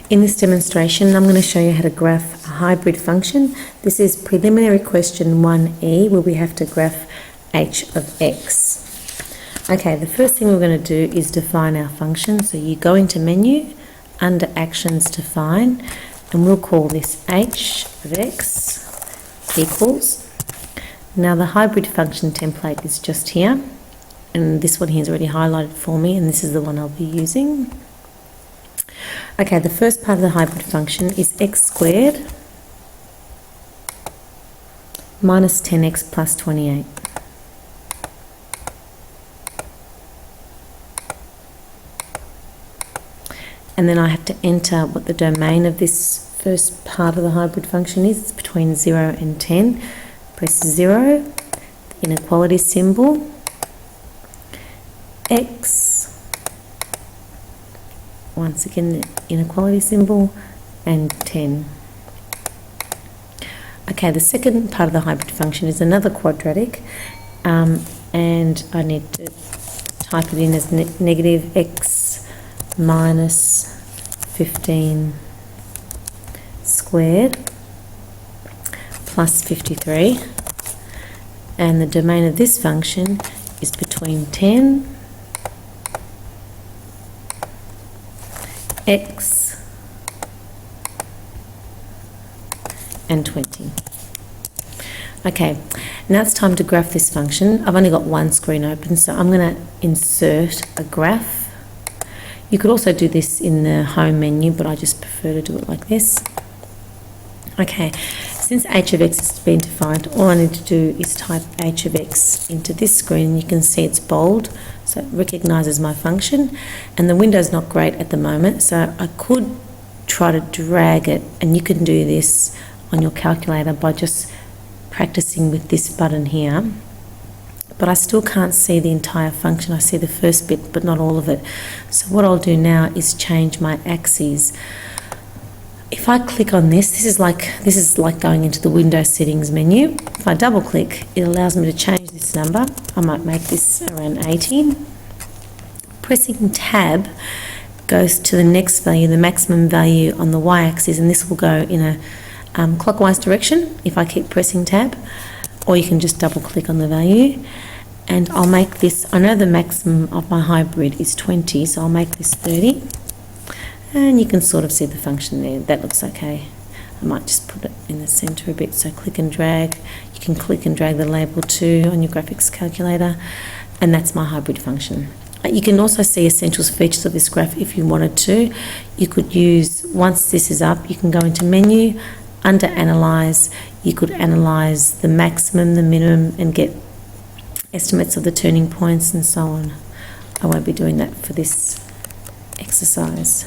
In this demonstration, I'm going to show you how to graph a hybrid function. This is preliminary question 1e, where we have to graph h of x. Okay, the first thing we're going to do is define our function. So you go into menu, under actions define, and we'll call this h of x equals. Now the hybrid function template is just here, and this one here is already highlighted for me, and this is the one I'll be using. Okay, the first part of the hybrid function is x squared minus 10x plus 28. And then I have to enter what the domain of this first part of the hybrid function is. It's between 0 and 10. Press 0, the inequality symbol, x, once again the inequality symbol, and 10. Okay, the second part of the hybrid function is another quadratic, and I need to type it in as negative x minus 15 squared plus 53, and the domain of this function is between 10, x, and 20. Okay, now it's time to graph this function. I've only got one screen open, so I'm going to insert a graph. You could also do this in the home menu, but I just prefer to do it like this. Okay, since h of x has been defined, all I need to do is type h of x into this screen. You can see it's bold, so it recognises my function, and the window's not great at the moment, so I could try to drag it, and you can do this on your calculator by just practicing with this button here. But I still can't see the entire function. I see the first bit, but not all of it. So what I'll do now is change my axes. If I click on this is like going into the Windows settings menu. If I double click, it allows me to change this number. I might make this around 18. Pressing tab goes to the next value, the maximum value on the y-axis, and this will go in a clockwise direction if I keep pressing tab, or you can just double click on the value. And I'll make this, I know the maximum of my hybrid is 20, so I'll make this 30. And you can sort of see the function there. That looks okay. I might just put it in the center a bit. So click and drag. You can click and drag the label too on your graphics calculator. And that's my hybrid function. You can also see essentials features of this graph if you wanted to. You could use, once this is up, you can go into menu, under analyze. You could analyze the maximum, the minimum, and get estimates of the turning points and so on. I won't be doing that for this exercise.